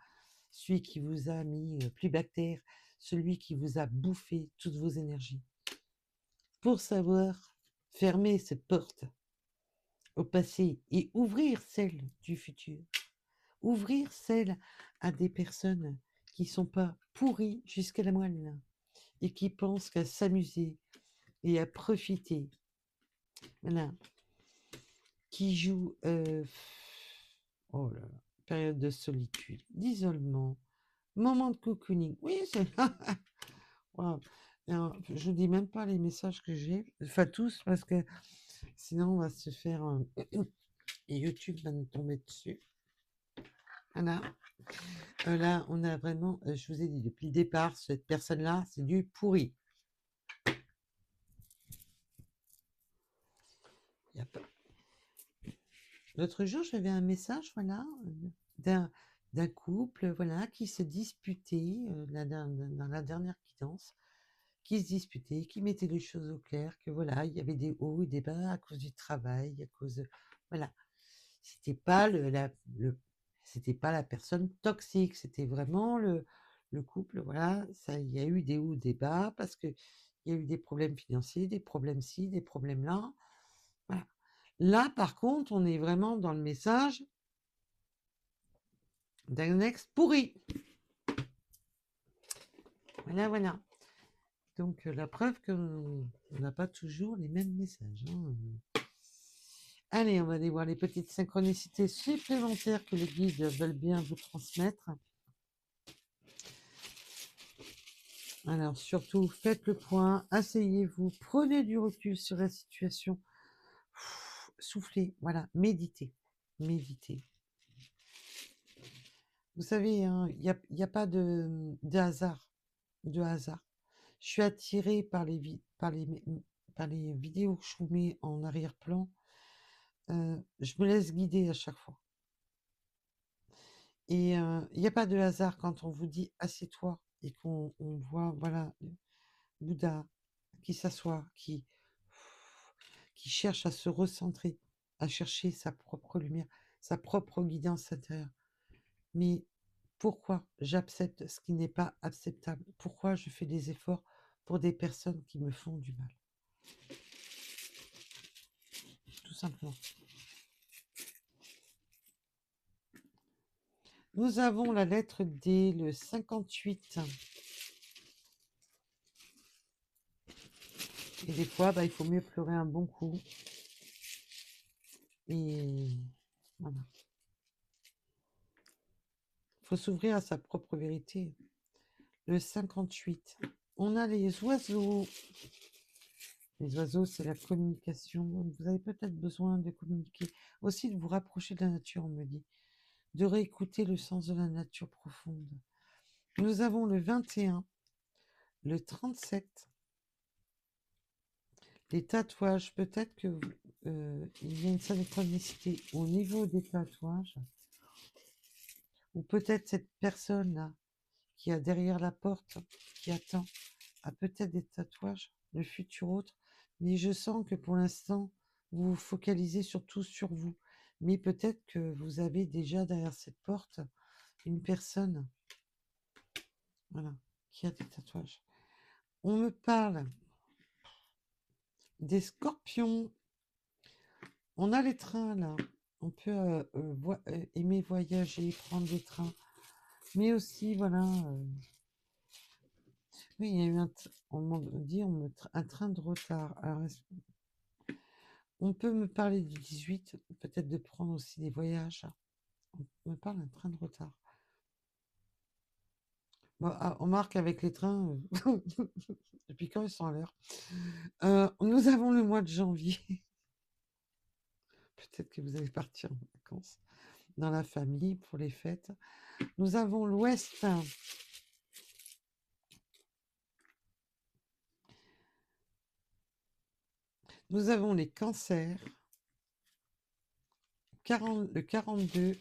A: Celui qui vous a mis plus bactère, celui qui vous a bouffé toutes vos énergies. Pour savoir fermer cette porte au passé et ouvrir celle du futur. Ouvrir celle à des personnes qui sont pas pourries jusqu'à la moelle et qui pensent qu'à s'amuser et à profiter. Voilà. Qui jouent oh là là, période de solitude, d'isolement, moment de cocooning. Oui, c'est wow. Alors, je vous dis même pas les messages que j'ai, enfin tous, parce que sinon on va se faire et YouTube va nous tomber dessus. Voilà. Là, on a vraiment, je vous ai dit depuis le départ, cette personne-là, c'est du pourri. Y a pas... L'autre jour, j'avais un message, voilà, d'un couple, voilà, qui se disputait dans la dernière guidance, qui se disputait, qui mettait les choses au clair, que voilà, il y avait des hauts et des bas à cause du travail, à cause de, voilà, c'était pas c'était pas la personne toxique, c'était vraiment le couple, voilà, ça, il y a eu des hauts, des bas, parce que il y a eu des problèmes financiers, des problèmes ci, des problèmes là, voilà. Là, par contre, on est vraiment dans le message d'un ex pourri. Voilà, voilà. Donc, la preuve qu'on n'a pas toujours les mêmes messages, hein. Allez, on va aller voir les petites synchronicités supplémentaires que les guides veulent bien vous transmettre. Alors, surtout, faites le point, asseyez-vous, prenez du recul sur la situation, soufflez, voilà, méditez, méditez. Vous savez, hein, il y a pas de hasard, de hasard. Je suis attirée par par les vidéos que je vous mets en arrière-plan. Je me laisse guider à chaque fois. Et il n'y a pas de hasard quand on vous dit assieds-toi et on voit, voilà, Bouddha qui s'assoit, qui cherche à se recentrer, à chercher sa propre lumière, sa propre guidance intérieure. Mais pourquoi j'accepte ce qui n'est pas acceptable? Pourquoi je fais des efforts pour des personnes qui me font du mal? Tout simplement. Nous avons la lettre D, le 58. Et des fois, bah, il faut mieux pleurer un bon coup. Et voilà. Il faut s'ouvrir à sa propre vérité. Le 58. On a les oiseaux. Les oiseaux, c'est la communication. Vous avez peut-être besoin de communiquer. Aussi de vous rapprocher de la nature, on me dit. De réécouter le sens de la nature profonde. Nous avons le 21, le 37. Les tatouages, peut-être que il y a une synchronicité au niveau des tatouages. Ou peut-être cette personne-là qui a derrière la porte, qui attend, a peut-être des tatouages, le futur autre. Mais je sens que pour l'instant, vous vous focalisez surtout sur vous. Mais peut-être que vous avez déjà derrière cette porte une personne, voilà, qui a des tatouages. On me parle des scorpions. On a les trains là. On peut aimer voyager, prendre des trains. Mais aussi, voilà. Oui, il y a eu on m'a dit un train de retard. Alors, on peut me parler du 18, peut-être de prendre aussi des voyages. On me parle d'un train de retard. Bon, ah, on marque avec les trains, depuis quand ils sont à l'heure? Nous avons le mois de janvier. Peut-être que vous allez partir en vacances dans la famille pour les fêtes. Nous avons l'Ouest. Nous avons les cancers. 40, le 42.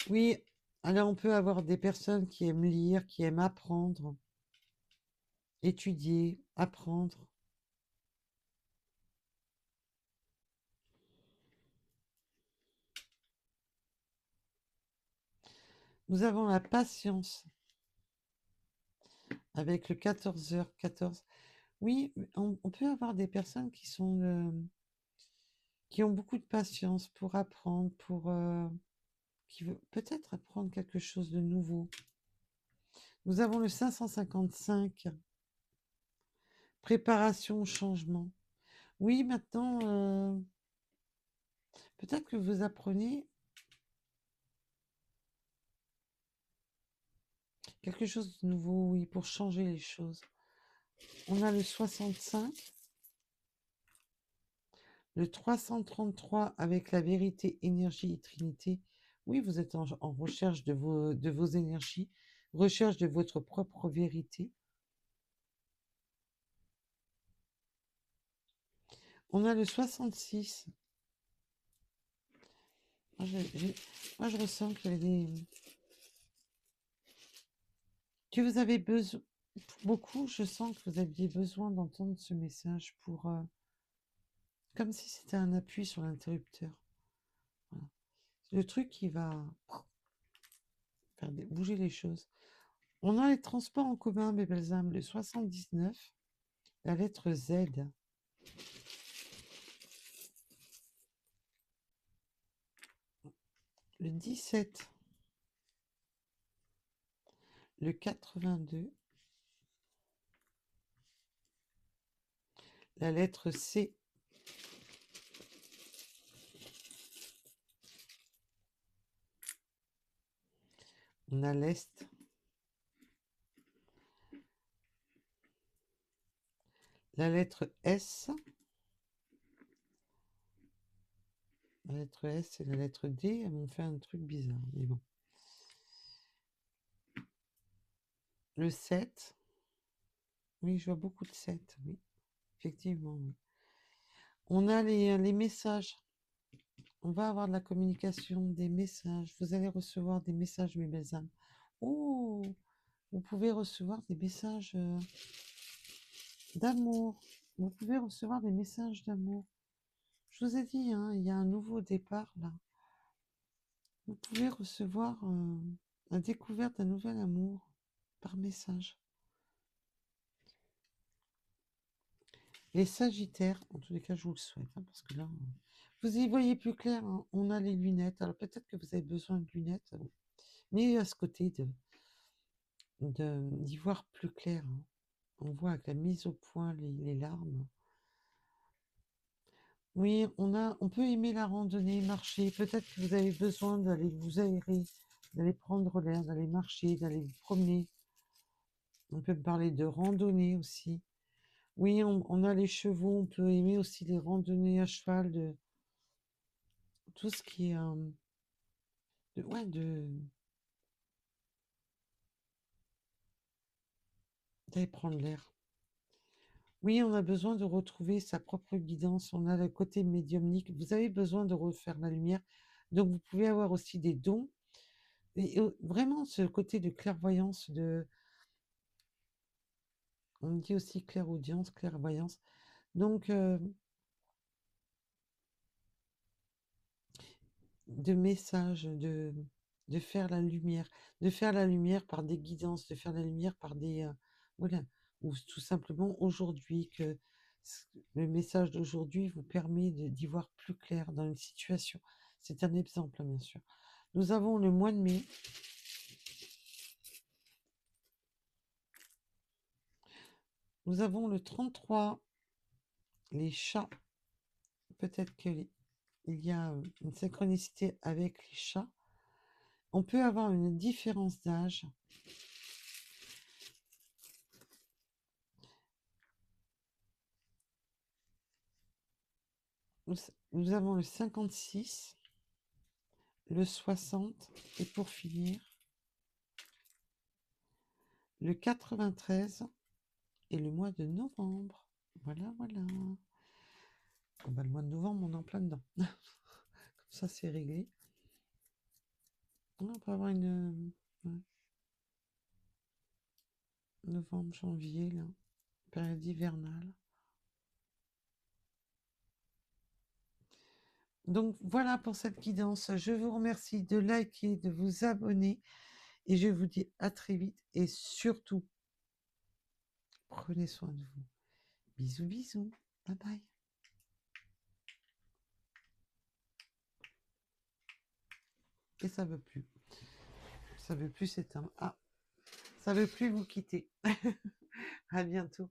A: Oui, alors on peut avoir des personnes qui aiment lire, qui aiment apprendre, étudier, apprendre. Nous avons la patience avec le 14h14. Oui, on peut avoir des personnes qui sont qui ont beaucoup de patience pour apprendre, pour qui veut peut-être apprendre quelque chose de nouveau. Nous avons le 555, préparation au changement. Oui, maintenant, peut-être que vous apprenez quelque chose de nouveau, oui, pour changer les choses. On a le 65, le 333 avec la vérité, énergie et trinité. Oui, vous êtes en recherche de vos énergies, recherche de votre propre vérité. On a le 66. Moi, je ressens qu'il y a que vous avez besoin, beaucoup, je sens que vous aviez besoin d'entendre ce message pour, comme si c'était un appui sur l'interrupteur. Voilà. Le truc qui va faire bouger les choses. On a les transports en commun, mes belles âmes, le 79, la lettre Z, le 17, le 82, la lettre C, on a l'Est, la lettre S, la lettre S et la lettre D, elles m'ont fait un truc bizarre, mais bon. Le 7, oui, je vois beaucoup de 7, oui, effectivement. Oui. On a les messages. On va avoir de la communication, des messages. Vous allez recevoir des messages, mes belles âmes. Oh, vous pouvez recevoir des messages d'amour. Vous pouvez recevoir des messages d'amour. Je vous ai dit, hein, il y a un nouveau départ là. Vous pouvez recevoir la découverte d'un nouvel amour par message. Les Sagittaires, en tous les cas, je vous le souhaite, hein, parce que là, vous y voyez plus clair. Hein, on a les lunettes. Alors peut-être que vous avez besoin de lunettes, mais à ce côté d'y voir plus clair. Hein. On voit avec la mise au point les larmes. Oui, on peut aimer la randonnée, marcher. Peut-être que vous avez besoin d'aller vous aérer, d'aller prendre l'air, d'aller marcher, d'aller vous promener. On peut parler de randonnée aussi. Oui, on a les chevaux, on peut aimer aussi les randonnées à cheval, de tout ce qui est ouais, d'aller prendre l'air. Oui, on a besoin de retrouver sa propre guidance. On a le côté médiumnique. Vous avez besoin de refaire la lumière. Donc, vous pouvez avoir aussi des dons. Et vraiment, ce côté de clairvoyance, on dit aussi clairaudience, clairvoyance. Donc, de messages, de faire la lumière par des guidances, de faire la lumière par des, voilà, ou tout simplement aujourd'hui que le message d'aujourd'hui vous permet d'y voir plus clair dans une situation. C'est un exemple, hein, bien sûr. Nous avons le mois de mai. Nous avons le 33, les chats. Peut-être que il y a une synchronicité avec les chats. On peut avoir une différence d'âge. Nous avons le 56, le 60 et pour finir, le 93 et le mois de novembre. Voilà, voilà. Bon, bah, le mois de novembre, on est en plein dedans. Comme ça, c'est réglé. On peut avoir une... ouais, novembre, janvier, là. Période hivernale. Donc voilà pour cette guidance. Je vous remercie de liker, de vous abonner et je vous dis à très vite et surtout, prenez soin de vous. Bisous, bisous. Bye bye. Et ça veut plus. Ça veut plus s'éteindre. Ah, ça veut plus vous quitter. À bientôt.